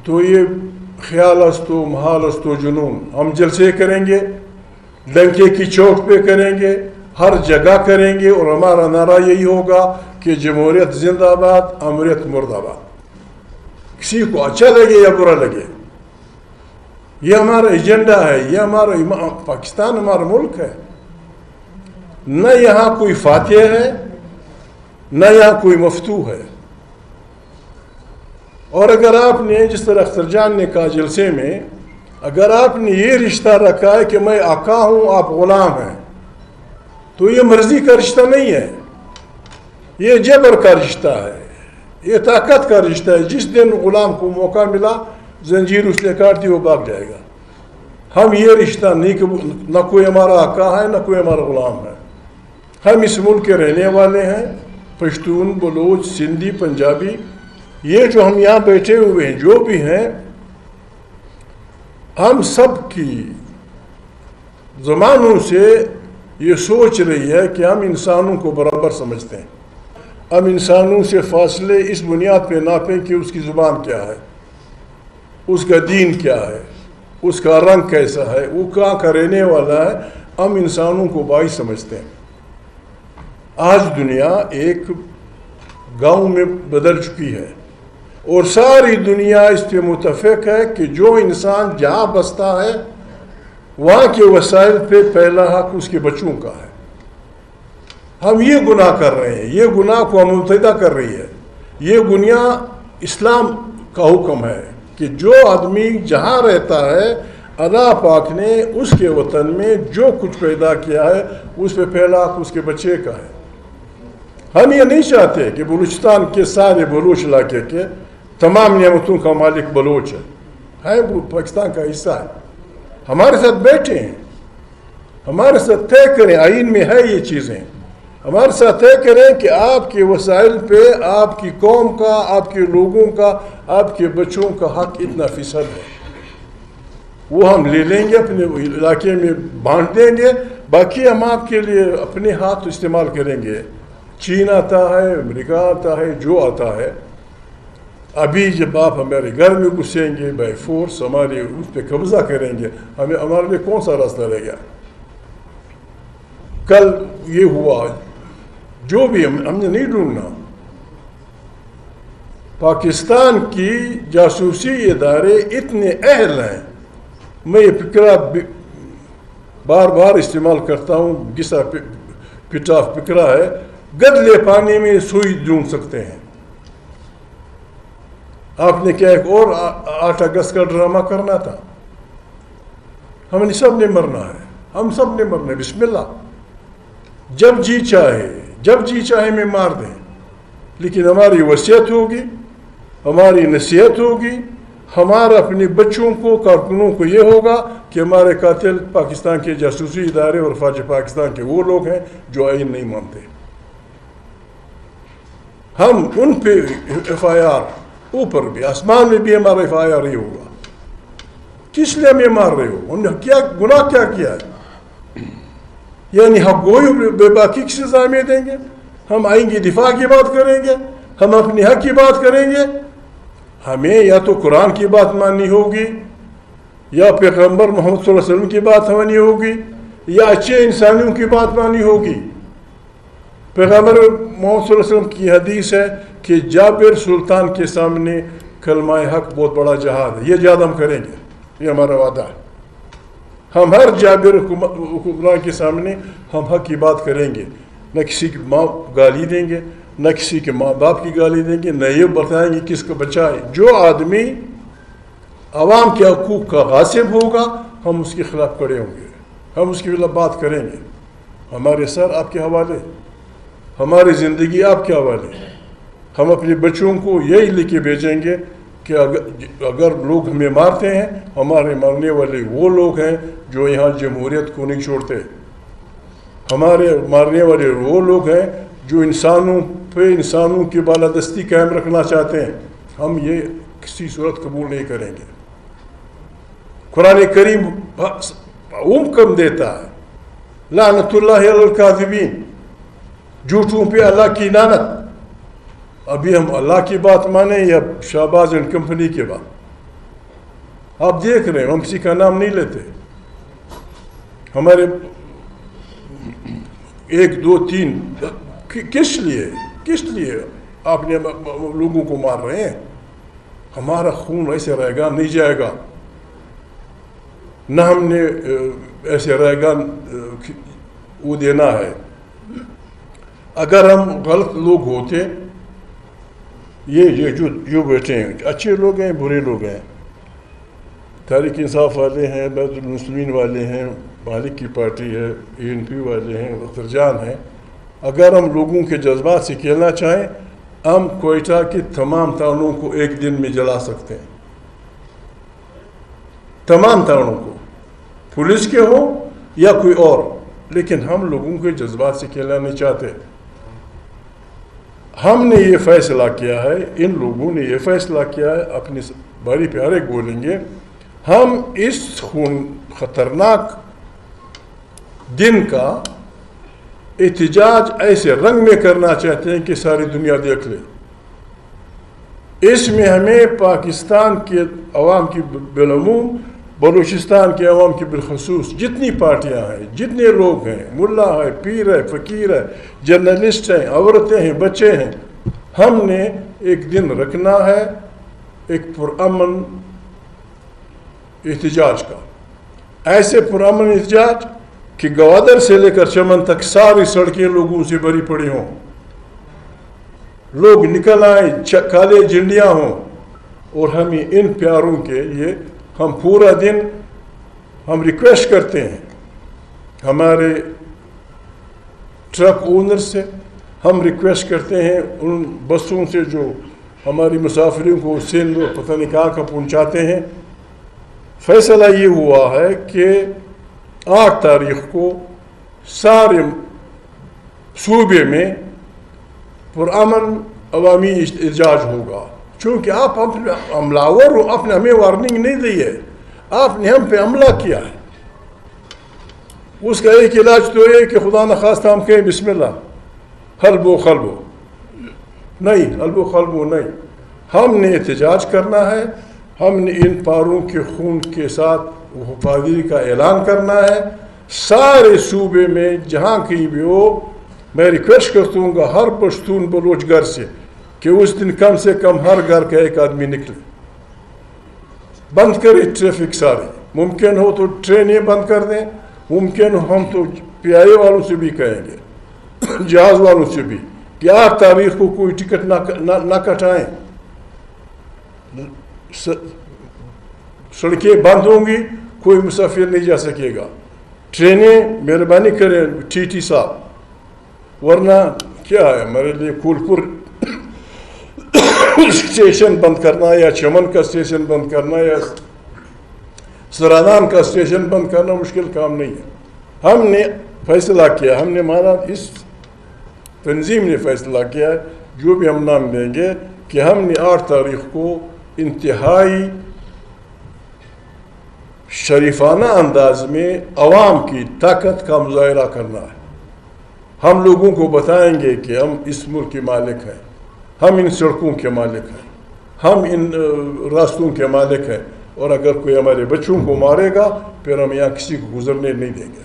تو یہ خیال استو محال استو جنون. ہم جلسے کریں گے، ڈنکے کی چوک پہ کریں گے، ہر جگہ کریں گے، اور ہمارا نعرہ یہی ہوگا کہ جمہوریت زندہ باد، امریت مرد آباد. کسی کو اچھا لگے یا برا لگے، یہ ہمارا ایجنڈا ہے. یہ ہمارا پاکستان ہمارا ملک ہے. نہ یہاں کوئی فاتح ہے، نہ یہاں کوئی مفتوح ہے. اور اگر آپ نے، جس طرح اختر جان نے کہا جلسے میں، اگر آپ نے یہ رشتہ رکھا ہے کہ میں آقا ہوں آپ غلام ہیں، تو یہ مرضی کا رشتہ نہیں ہے، یہ جبر کا رشتہ ہے، یہ طاقت کا رشتہ ہے. جس دن غلام کو موقع ملا زنجیر اس نے کاٹ دی، وہ بھاگ جائے گا. ہم یہ رشتہ نہیں، نہ کوئی ہمارا آقا ہے نہ کوئی ہمارا غلام ہے. ہم اس ملک کے رہنے والے ہیں، پشتون، بلوچ، سندھی، پنجابی. یہ جو ہم یہاں بیٹھے ہوئے ہیں جو بھی ہیں، ہم سب کی زمانوں سے یہ سوچ رہی ہے کہ ہم انسانوں کو برابر سمجھتے ہیں. ہم انسانوں سے فاصلے اس بنیاد پہ ناپیں کہ اس کی زبان کیا ہے، اس کا دین کیا ہے، اس کا رنگ کیسا ہے، وہ کہاں کا رہنے والا ہے. ہم انسانوں کو باعث سمجھتے ہیں. آج دنیا ایک گاؤں میں بدل چکی ہے، اور ساری دنیا اس پہ متفق ہے کہ جو انسان جہاں بستا ہے وہاں کے وسائل پہ پہلا حق اس کے بچوں کا ہے. ہم یہ گناہ کر رہے ہیں، یہ گناہ کو مبتلا کر رہی ہے. یہ دنیا اسلام کا حکم ہے کہ جو آدمی جہاں رہتا ہے، اللہ پاک نے اس کے وطن میں جو کچھ پیدا کیا ہے اس پہ پہلا حق اس کے بچے کا ہے. ہم یہ نہیں چاہتے کہ بلوچستان کے سارے بلوچ علاقے کے تمام نعمتوں کا مالک بلوچ ہے، وہ پاکستان کا حصہ ہے. ہمارے ساتھ بیٹھے ہیں، ہمارے ساتھ طے کریں، آئین میں ہے یہ چیزیں. ہمارے ساتھ طے کریں کہ آپ کے وسائل پہ آپ کی قوم کا، آپ کے لوگوں کا، آپ کے بچوں کا حق اتنا فیصد ہے. وہ ہم لے لیں گے، اپنے علاقے میں بانٹ دیں گے. باقی ہم آپ کے لیے اپنے ہاتھ استعمال کریں گے. چین آتا ہے، امریکہ آتا ہے، جو آتا ہے. ابھی جب آپ ہمارے گھر میں گھسیں گے بائی فورس، ہمارے اس پہ قبضہ کریں گے، ہمارے لیے کون سا راستہ رہ گیا؟ کل یہ ہوا، جو بھی ہم نے نہیں ڈھونڈنا. پاکستان کی جاسوسی ادارے اتنے اہل ہیں. میں یہ فکرہ بار بار استعمال کرتا ہوں، گسا پٹا فکرہ ہے، گدلے پانی میں سوئی ڈھونڈ سکتے ہیں. آپ نے کیا ایک اور 8 اگست کا ڈرامہ کرنا تھا؟ ہم نے سب نے مرنا ہے، ہم سب نے مرنا ہے. بسم اللہ، جب جی چاہے میں مار دیں، لیکن ہماری وصیت ہوگی، ہماری نصیحت ہوگی. ہمارا اپنے بچوں کو، کارکنوں کو یہ ہوگا کہ ہمارے قاتل پاکستان کے جاسوسی ادارے اور فوج پاکستان کے وہ لوگ ہیں جو آئین نہیں مانتے. ہم ان پہ FIR، اوپر بھی آسمان میں بھی ہمارا FIR ہی ہوگا. کس لیے ہم یہ مار رہے ہو؟ انہوں نے کیا گناہ کیا کیا ہے؟ یعنی حق گوئی بے باقی کی سزا میں دیں گے. ہم آئیں گے، دفاع کی بات کریں گے، ہم اپنے حق کی بات کریں گے. ہمیں یا تو قرآن کی بات ماننی ہوگی، یا پیغمبر محمد صلی اللہ علیہ وسلم کی بات ماننی ہوگی، یا اچھے انسانوں کی بات ماننی ہوگی. پیغمبر محمد صلی اللہ علیہ وسلم کی حدیث ہے کہ جابر سلطان کے سامنے کلمہ حق بہت بڑا جہاد ہے. یہ جہاد ہم کریں گے، یہ ہمارا وعدہ ہے. ہم ہر جابر حکمران کے سامنے ہم حق کی بات کریں گے. نہ کسی کی ماں گالی دیں گے، نہ کسی کے ماں باپ کی گالی دیں گے، نہ یہ بتائیں گے کس کو بچائے. جو آدمی عوام کے حقوق کا غاصب ہوگا ہم اس کے خلاف کھڑے ہوں گے، ہم اس کے خلاف بات کریں گے. ہمارے سر آپ کے حوالے، ہماری زندگی آپ کے حوالے. ہم اپنے بچوں کو یہی لکھ کے بھیجیں گے کہ اگر لوگ ہمیں مارتے ہیں، ہمارے مرنے والے وہ لوگ ہیں جو یہاں جمہوریت کو نہیں چھوڑتے. ہمارے مارنے والے وہ لوگ ہیں جو انسانوں پہ انسانوں کی بالادستی قائم رکھنا چاہتے ہیں. ہم یہ کسی صورت قبول نہیں کریں گے. قرآن کریم حکم دیتا ہے، لعنت اللہ علی الکاذبین، جھوٹوں پہ اللہ کی لعنت. ابھی ہم اللہ کی بات مانیں یا شہباز اینڈ کمپنی کی بات؟ آپ دیکھ رہے ہیں ہم کسی کا نام نہیں لیتے. ہمارے 1 2 3 کس لیے آپ نے لوگوں کو مار رہے ہیں؟ ہمارا خون ایسے رہے گا نہیں جائے گا، نہ ہم نے ایسے رہے گا وہ دینا ہے. اگر ہم غلط لوگ ہوتے، یہ جو بیٹھے ہیں اچھے لوگ ہیں برے لوگ ہیں، تحریک انصاف والے ہیں، بیت المسلمین والے ہیں، مالک کی پارٹی ہے، ANP والے ہیں، اختر جان ہیں، اگر ہم لوگوں کے جذبات سے کھیلنا چاہیں ہم کوئٹہ کی تمام تانوں کو ایک دن میں جلا سکتے ہیں، تمام تانوں کو، پولیس کے ہوں یا کوئی اور. لیکن ہم لوگوں کے جذبات سے کھیلنا نہیں چاہتے. ہم نے یہ فیصلہ کیا ہے، ان لوگوں نے یہ فیصلہ کیا ہے، اپنی باری پہ ہر ایک بولیں گے، ہم اس خطرناک دن کا احتجاج ایسے رنگ میں کرنا چاہتے ہیں کہ ساری دنیا دیکھ لے. اس میں ہمیں پاکستان کے عوام کی بالعموم، بلوچستان کے عوام کی بالخصوص جتنی پارٹیاں ہیں، جتنے لوگ ہیں، ملا ہے، پیر ہے، فقیر ہے، جرنلسٹ ہیں، عورتیں ہیں، بچے ہیں، ہم نے ایک دن رکھنا ہے ایک پرامن احتجاج کا. ایسے پرامن احتجاج کہ گوادر سے لے کر چمن تک ساری سڑکیں لوگوں سے بھری پڑی ہوں، لوگ نکل آئیں، کالے جھنڈیاں ہوں، اور ہمیں ان پیاروں کے لیے ہم پورا دن ہم ریکویسٹ کرتے ہیں ہمارے ٹرک اونر سے، ہم ریکویسٹ کرتے ہیں ان بسوں سے جو ہماری مسافروں کو سندھ پتہ نہیں کہاں کا پہنچاتے ہیں. فیصلہ یہ ہوا ہے کہ 8 تاریخ کو سارے صوبے میں پرامن عوامی احتجاج ہوگا. چونکہ آپ حملہ ہو، آپ نے ہمیں وارننگ نہیں دی ہے، آپ نے ہم پہ حملہ کیا ہے. اس کا ایک علاج تو یہ کہ خدا نخواستہ ہم کہیں بسم اللہ، حلب و خلبو نہیں، حلب و خلبو نہیں، ہم نے احتجاج کرنا ہے. ہم نے ان پاروں کے خون کے ساتھ وفاداری کا اعلان کرنا ہے سارے صوبے میں جہاں کہیں بھی ہو. میں ریکویسٹ کرتا ہوں گا ہر پشتون بلوچ گھر سے کہ اس دن کم سے کم ہر گھر کا ایک آدمی نکلے. بند کرے ٹریفک ساری، ممکن ہو تو ٹرینیں بند کر دیں، ممکن ہو ہم تو PIA والوں سے بھی کہیں گے، جہاز والوں سے بھی، کہ 8 تاریخ کو کوئی ٹکٹ نہ کٹائیں. سڑکیں بند ہوں گی، کوئی مسافر نہیں جا سکے گا. ٹرینیں مہربانی کریں TT صاحب، ورنہ کیا ہے ہمارے لیے کھولپور اسٹیشن بند کرنا یا چمن کا اسٹیشن بند کرنا یا سرانان کا اسٹیشن بند کرنا مشکل کام نہیں ہے. ہم نے فیصلہ کیا، ہم نے مانا، اس تنظیم نے فیصلہ کیا، جو بھی ہم نام دیں گے، کہ ہم نے 8 تاریخ کو انتہائی شریفانہ انداز میں عوام کی طاقت کا مظاہرہ کرنا ہے. ہم لوگوں کو بتائیں گے کہ ہم اس ملک کے مالک ہیں، ہم ان سڑکوں کے مالک ہیں، ہم ان راستوں کے مالک ہیں، اور اگر کوئی ہمارے بچوں کو مارے گا پھر ہم یہاں کسی کو گزرنے نہیں دیں گے.